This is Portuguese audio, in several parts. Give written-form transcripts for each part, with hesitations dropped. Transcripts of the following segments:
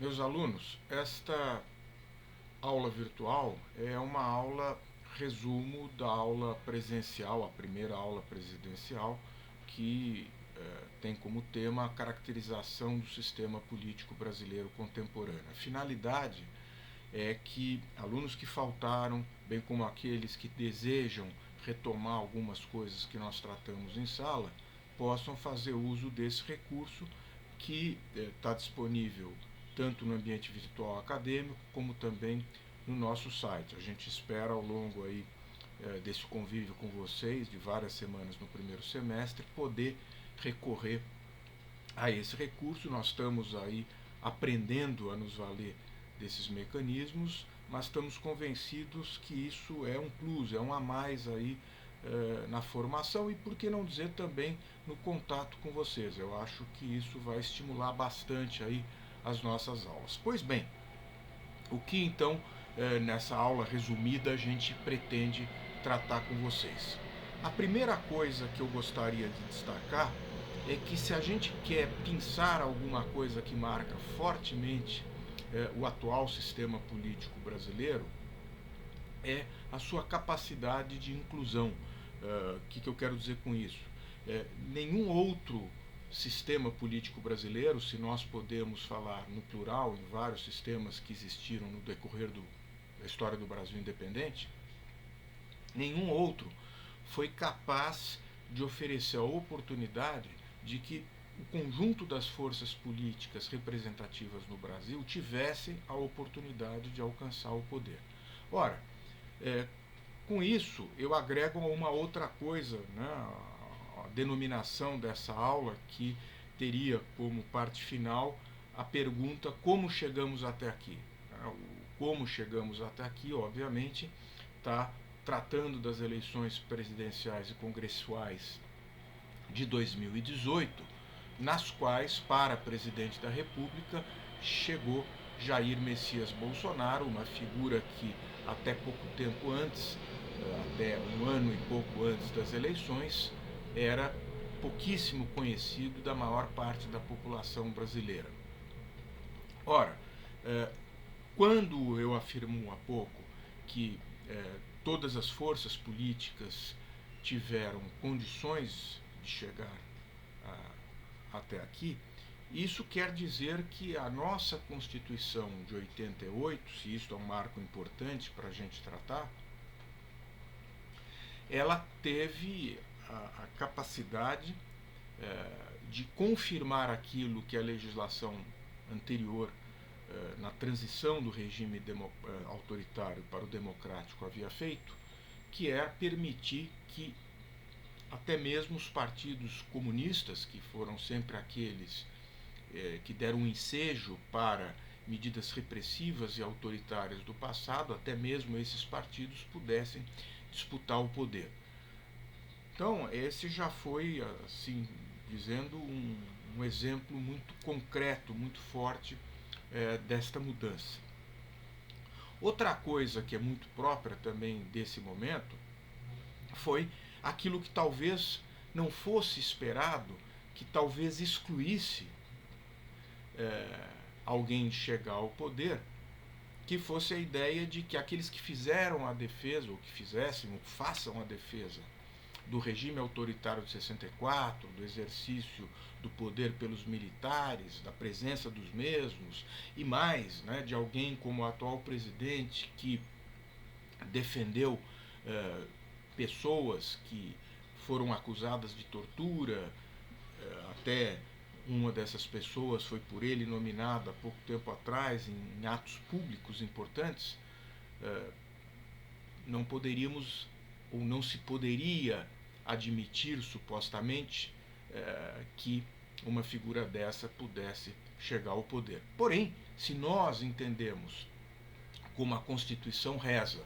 Meus alunos, esta aula virtual é uma aula resumo da aula presencial, a primeira aula presidencial, que tem como tema a caracterização do sistema político brasileiro contemporâneo. A finalidade é que alunos que faltaram, bem como aqueles que desejam retomar algumas coisas que nós tratamos em sala, possam fazer uso desse recurso que está disponível tanto no ambiente virtual acadêmico como também no nosso site. A gente espera ao longo aí desse convívio com vocês, de várias semanas no primeiro semestre, poder recorrer a esse recurso. Nós estamos aí aprendendo a nos valer desses mecanismos, mas estamos convencidos que isso é um plus, é um a mais aí na formação e, por que não dizer, também no contato com vocês. Eu acho que isso vai estimular bastante aí as nossas aulas. Pois bem, o que então nessa aula resumida a gente pretende tratar com vocês? A primeira coisa que eu gostaria de destacar é que, se a gente quer pensar alguma coisa que marca fortemente o atual sistema político brasileiro, é a sua capacidade de inclusão. O que eu quero dizer com isso? Nenhum outro sistema político brasileiro, se nós podemos falar no plural, em vários sistemas que existiram no decorrer da história do Brasil independente, nenhum outro foi capaz de oferecer a oportunidade de que o conjunto das forças políticas representativas no Brasil tivessem a oportunidade de alcançar o poder. Ora, com isso eu agrego uma outra coisa, né, a denominação dessa aula, que teria como parte final a pergunta: como chegamos até aqui? O como chegamos até aqui, obviamente, está tratando das eleições presidenciais e congressuais de 2018, nas quais, para presidente da República, chegou Jair Messias Bolsonaro, uma figura que até pouco tempo antes, até um ano e pouco antes das eleições, era pouquíssimo conhecido da maior parte da população brasileira. Ora, quando eu afirmo há pouco que todas as forças políticas tiveram condições de chegar até aqui, isso quer dizer que a nossa Constituição de 88, se isto é um marco importante para a gente tratar, ela teve a capacidade de confirmar aquilo que a legislação anterior, na transição do regime autoritário para o democrático, havia feito, que é permitir que até mesmo os partidos comunistas, que foram sempre aqueles que deram um ensejo para medidas repressivas e autoritárias do passado, até mesmo esses partidos pudessem disputar o poder. Então, esse já foi, assim dizendo, um exemplo muito concreto, muito forte desta mudança. Outra coisa que é muito própria também desse momento foi aquilo que talvez não fosse esperado, que talvez excluísse alguém chegar ao poder, que fosse a ideia de que aqueles que fizeram a defesa, ou que fizessem, ou façam a defesa do regime autoritário de 64, do exercício do poder pelos militares, da presença dos mesmos, e mais, né, de alguém como o atual presidente, que defendeu pessoas que foram acusadas de tortura, até uma dessas pessoas foi por ele nominada há pouco tempo atrás em atos públicos importantes. Não poderíamos, ou não se poderia admitir, supostamente, que uma figura dessa pudesse chegar ao poder. Porém, se nós entendemos como a Constituição reza,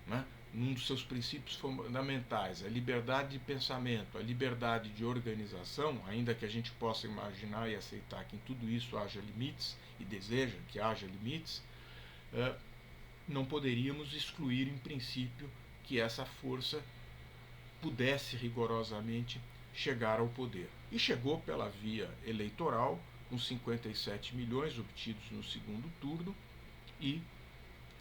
né, num dos seus princípios fundamentais, a liberdade de pensamento, a liberdade de organização, ainda que a gente possa imaginar e aceitar que em tudo isso haja limites, e deseja que haja limites, não poderíamos excluir, em princípio, que essa força pudesse rigorosamente chegar ao poder. E chegou pela via eleitoral, com 57 milhões obtidos no segundo turno e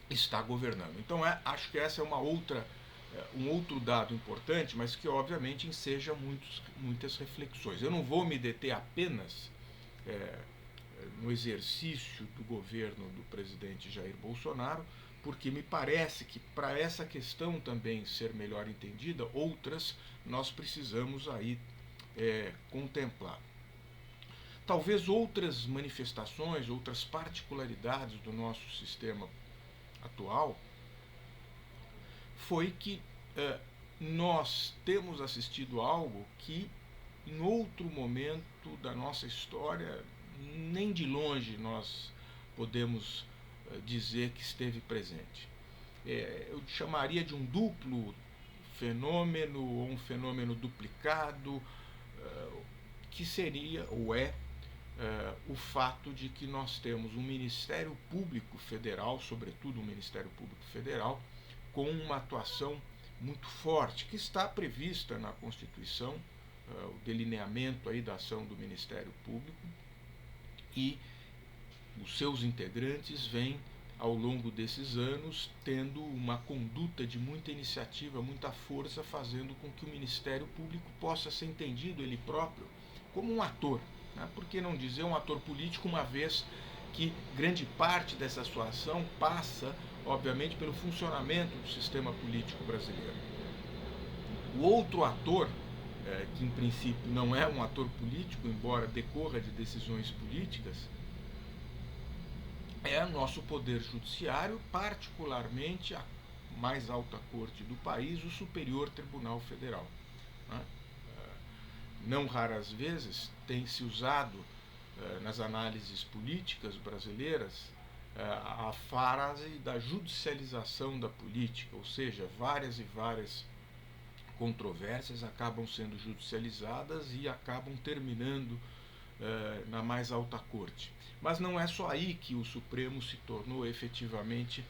está governando. Então acho que essa é um outro dado importante, mas que obviamente enseja muitas reflexões. Eu não vou me deter apenas no exercício do governo do presidente Jair Bolsonaro, porque me parece que para essa questão também ser melhor entendida, outras nós precisamos aí contemplar. Talvez outras manifestações, outras particularidades do nosso sistema atual foi que nós temos assistido algo que em outro momento da nossa história nem de longe nós podemos dizer que esteve presente. Eu chamaria de um duplo fenômeno ou um fenômeno duplicado, que seria ou o fato de que nós temos um Ministério Público Federal, sobretudo um Ministério Público Federal, com uma atuação muito forte, que está prevista na Constituição, o delineamento aí da ação do Ministério Público, e os seus integrantes vêm, ao longo desses anos, tendo uma conduta de muita iniciativa, muita força, fazendo com que o Ministério Público possa ser entendido ele próprio como um ator, né? Por que não dizer um ator político, uma vez que grande parte dessa sua ação passa, obviamente, pelo funcionamento do sistema político brasileiro. O outro ator, que em princípio não é um ator político, embora decorra de decisões políticas, é o nosso Poder Judiciário, particularmente a mais alta corte do país, o Superior Tribunal Federal. Né? Não raras vezes tem se usado nas análises políticas brasileiras a frase da judicialização da política, ou seja, várias e várias controvérsias acabam sendo judicializadas e acabam terminando na mais alta corte. Mas não é só aí que o Supremo se tornou efetivamente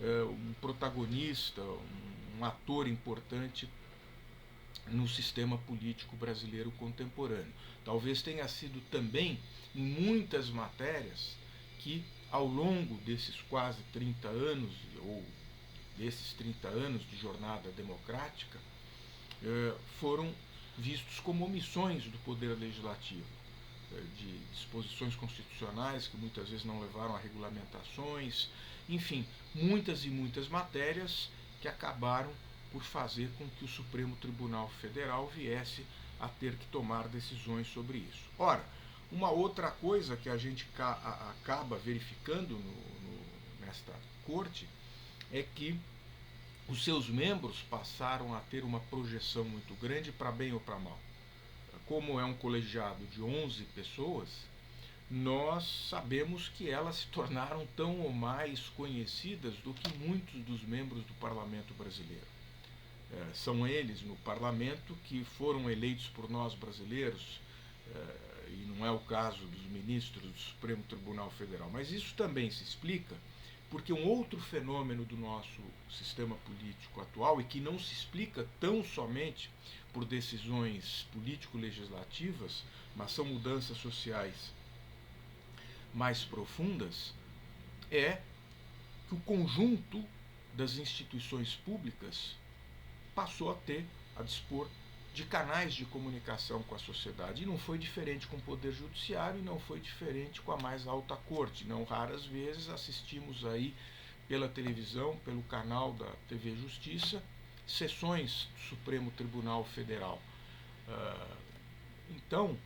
um protagonista, um ator importante no sistema político brasileiro contemporâneo. Talvez tenha sido também em muitas matérias que, ao longo desses quase 30 anos, ou desses 30 anos de jornada democrática, foram vistos como omissões do Poder Legislativo, de disposições constitucionais que muitas vezes não levaram a regulamentações, enfim, muitas e muitas matérias que acabaram por fazer com que o Supremo Tribunal Federal viesse a ter que tomar decisões sobre isso. Ora, uma outra coisa que a gente acaba verificando nesta corte é que os seus membros passaram a ter uma projeção muito grande, para bem ou para mal. Como é um colegiado de 11 pessoas, nós sabemos que elas se tornaram tão ou mais conhecidas do que muitos dos membros do parlamento brasileiro. São eles no parlamento que foram eleitos por nós brasileiros, e não é o caso dos ministros do Supremo Tribunal Federal, mas isso também se explica porque um outro fenômeno do nosso sistema político atual, e que não se explica tão somente por decisões político-legislativas, mas são mudanças sociais mais profundas, é que o conjunto das instituições públicas passou a dispor de canais de comunicação com a sociedade. E não foi diferente com o Poder Judiciário, e não foi diferente com a mais alta corte. Não raras vezes assistimos aí pela televisão, pelo canal da TV Justiça, sessões do Supremo Tribunal Federal. Então,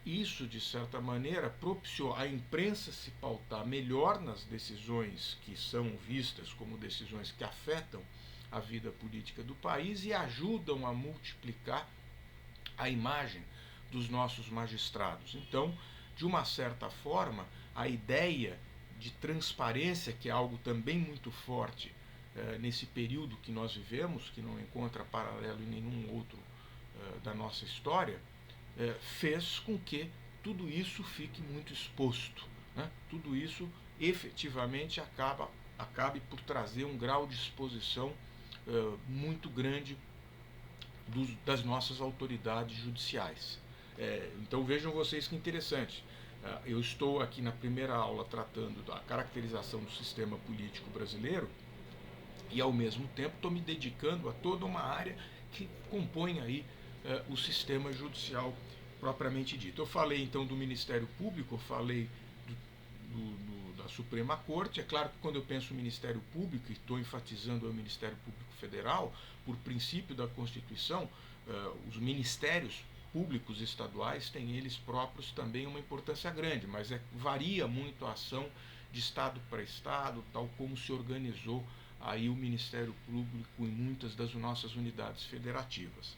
isso, de certa maneira, propiciou a imprensa se pautar melhor nas decisões que são vistas como decisões que afetam a vida política do país e ajudam a multiplicar a imagem dos nossos magistrados. Então, de uma certa forma, a ideia de transparência, que é algo também muito forte nesse período que nós vivemos, que não encontra paralelo em nenhum outro da nossa história, fez com que tudo isso fique muito exposto, né? Tudo isso efetivamente acabe por trazer um grau de exposição muito grande das nossas autoridades judiciais. Então vejam vocês que interessante. Eu estou aqui na primeira aula tratando da caracterização do sistema político brasileiro e, ao mesmo tempo, estou me dedicando a toda uma área que compõe aí o sistema judicial propriamente dito. Eu falei então do Ministério Público, eu falei da Suprema Corte. É claro que quando eu penso no Ministério Público, e estou enfatizando o Ministério Público Federal, por princípio da Constituição, os ministérios públicos estaduais têm eles próprios também uma importância grande, mas varia muito a ação de estado para estado, tal como se organizou aí o Ministério Público em muitas das nossas unidades federativas.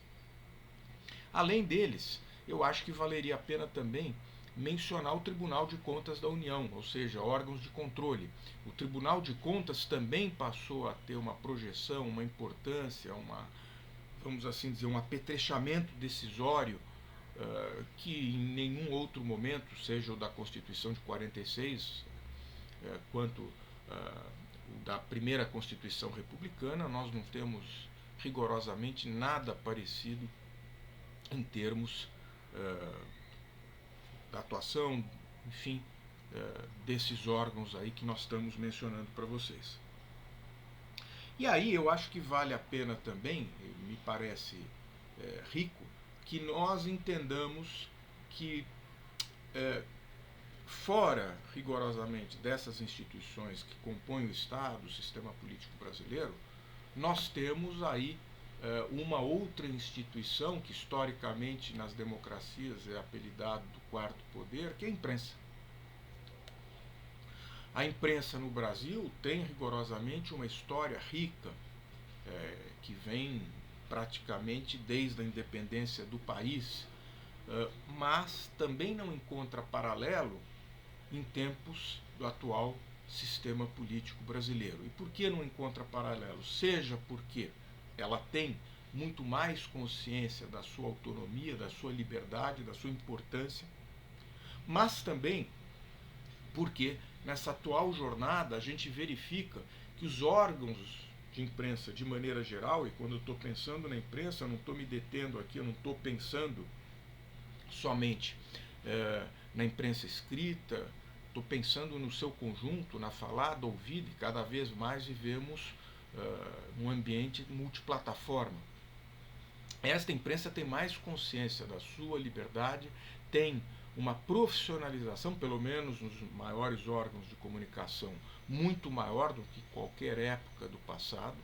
Além deles, eu acho que valeria a pena também mencionar o Tribunal de Contas da União, ou seja, órgãos de controle. O Tribunal de Contas também passou a ter uma projeção, uma importância, vamos assim dizer, um apetrechamento decisório que em nenhum outro momento, seja o da Constituição de 46, quanto da primeira Constituição republicana, nós não temos rigorosamente nada parecido em termos da atuação, enfim, desses órgãos aí que nós estamos mencionando para vocês. E aí eu acho que vale a pena também, me parece rico, que nós entendamos que fora rigorosamente dessas instituições que compõem o Estado, o sistema político brasileiro, nós temos aí uma outra instituição que historicamente nas democracias é apelidado do quarto poder, que é a imprensa. A imprensa no Brasil tem rigorosamente uma história rica, que vem praticamente desde a independência do país, mas também não encontra paralelo em tempos do atual sistema político brasileiro. E por que não encontra paralelo? Seja porque ela tem muito mais consciência da sua autonomia, da sua liberdade, da sua importância, mas também porque nessa atual jornada a gente verifica que os órgãos de imprensa, de maneira geral, e quando eu estou pensando na imprensa, eu não estou me detendo aqui, eu não estou pensando somente na imprensa escrita, estou pensando no seu conjunto, na falada, ouvida, e cada vez mais vivemos num ambiente multiplataforma. Esta imprensa tem mais consciência da sua liberdade, tem uma profissionalização, pelo menos nos maiores órgãos de comunicação, muito maior do que qualquer época do passado,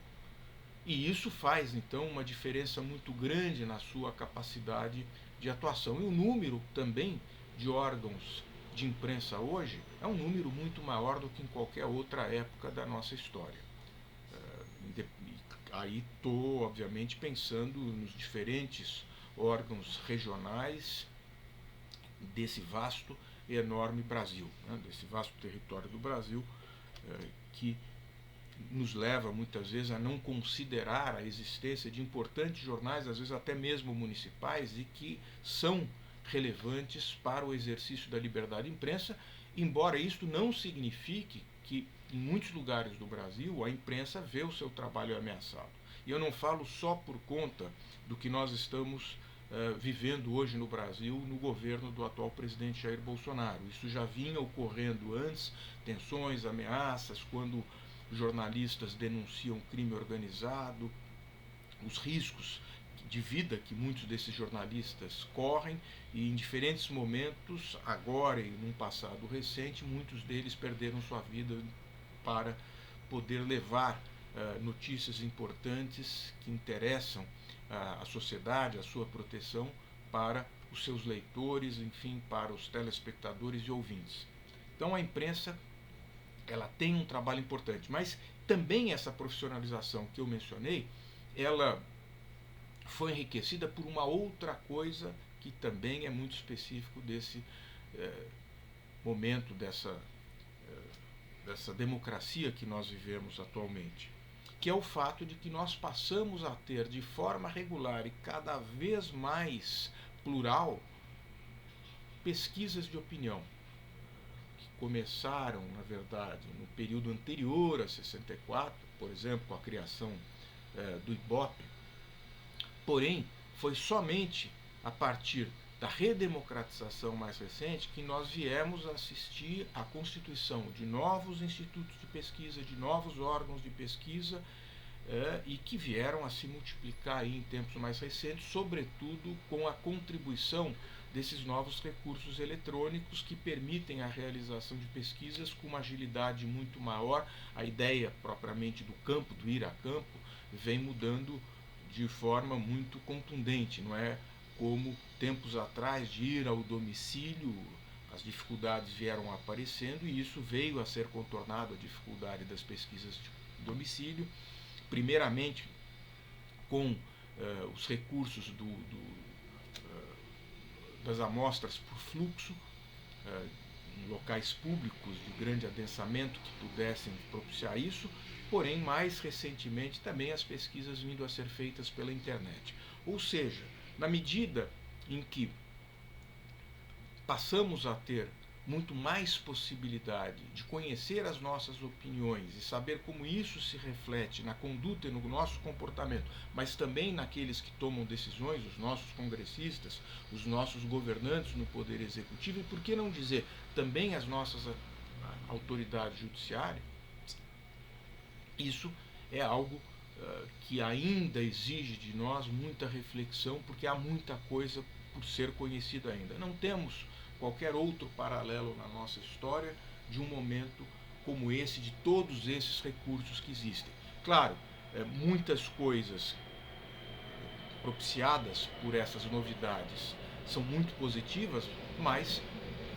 e isso faz então uma diferença muito grande na sua capacidade de atuação. E o número também de órgãos de imprensa hoje é um número muito maior do que em qualquer outra época da nossa história. Aí estou, obviamente, pensando nos diferentes órgãos regionais desse vasto e enorme Brasil, desse vasto território do Brasil, que nos leva muitas vezes a não considerar a existência de importantes jornais, às vezes até mesmo municipais, e que são relevantes para o exercício da liberdade de imprensa, embora isto não signifique que em muitos lugares do Brasil a imprensa vê o seu trabalho ameaçado. E eu não falo só por conta do que nós estamos vivendo hoje no Brasil no governo do atual presidente Jair Bolsonaro. Isso já vinha ocorrendo antes, tensões, ameaças, quando jornalistas denunciam crime organizado, os riscos de vida que muitos desses jornalistas correm, e em diferentes momentos, agora e num passado recente, muitos deles perderam sua vida para poder levar notícias importantes que interessam a sociedade, a sua proteção para os seus leitores, enfim, para os telespectadores e ouvintes. Então a imprensa ela tem um trabalho importante, mas também essa profissionalização que eu mencionei, ela foi enriquecida por uma outra coisa que também é muito específico desse momento, dessa democracia que nós vivemos atualmente, que é o fato de que nós passamos a ter de forma regular e cada vez mais plural pesquisas de opinião, que começaram, na verdade, no período anterior a 64, por exemplo, com a criação do Ibope. Porém, foi somente a partir da redemocratização mais recente, que nós viemos assistir à constituição de novos institutos de pesquisa, de novos órgãos de pesquisa, e que vieram a se multiplicar aí em tempos mais recentes, sobretudo com a contribuição desses novos recursos eletrônicos que permitem a realização de pesquisas com uma agilidade muito maior. A ideia propriamente do campo, do ir a campo, vem mudando de forma muito contundente, não é como tempos atrás de ir ao domicílio. As dificuldades vieram aparecendo e isso veio a ser contornado, a dificuldade das pesquisas de domicílio, primeiramente com os recursos das amostras por fluxo, em locais públicos de grande adensamento que pudessem propiciar isso, porém, mais recentemente, também as pesquisas vindo a ser feitas pela internet. Ou seja, na medida em que passamos a ter muito mais possibilidade de conhecer as nossas opiniões e saber como isso se reflete na conduta e no nosso comportamento, mas também naqueles que tomam decisões, os nossos congressistas, os nossos governantes no Poder Executivo e, por que não dizer, também as nossas autoridades judiciárias, isso é algo que ainda exige de nós muita reflexão, porque há muita coisa por ser conhecida ainda. Não temos qualquer outro paralelo na nossa história de um momento como esse, de todos esses recursos que existem. Claro, muitas coisas propiciadas por essas novidades são muito positivas, mas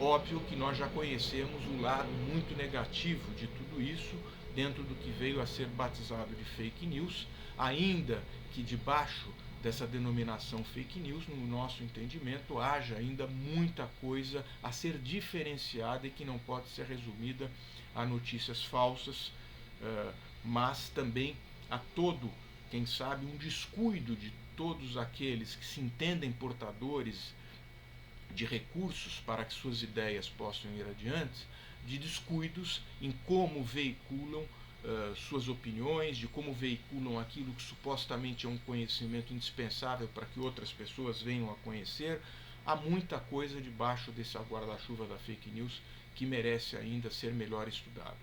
óbvio que nós já conhecemos o lado muito negativo de tudo isso, dentro do que veio a ser batizado de fake news, ainda que debaixo dessa denominação fake news, no nosso entendimento, haja ainda muita coisa a ser diferenciada e que não pode ser resumida a notícias falsas, mas também a todo, quem sabe, um descuido de todos aqueles que se entendem portadores de recursos para que suas ideias possam ir adiante, de descuidos em como veiculam suas opiniões, de como veiculam aquilo que supostamente é um conhecimento indispensável para que outras pessoas venham a conhecer. Há muita coisa debaixo desse guarda-chuva da fake news que merece ainda ser melhor estudado.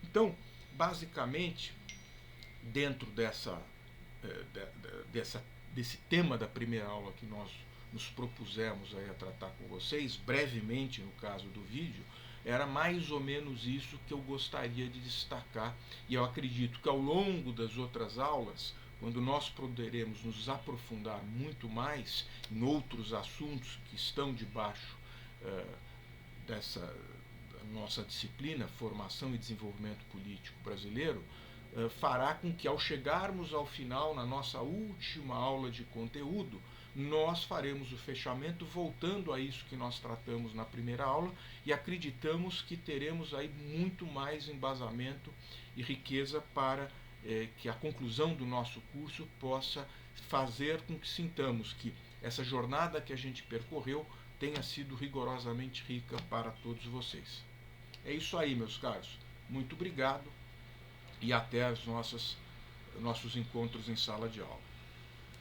Então, basicamente, dentro desse tema da primeira aula que nós nos propusemos aí a tratar com vocês, brevemente no caso do vídeo, era mais ou menos isso que eu gostaria de destacar, e eu acredito que ao longo das outras aulas, quando nós poderemos nos aprofundar muito mais em outros assuntos que estão debaixo dessa nossa disciplina, Formação e Desenvolvimento Político Brasileiro, fará com que ao chegarmos ao final, na nossa última aula de conteúdo, nós faremos o fechamento voltando a isso que nós tratamos na primeira aula e acreditamos que teremos aí muito mais embasamento e riqueza para que a conclusão do nosso curso possa fazer com que sintamos que essa jornada que a gente percorreu tenha sido rigorosamente rica para todos vocês. É isso aí, meus caros. Muito obrigado e até nossos encontros em sala de aula.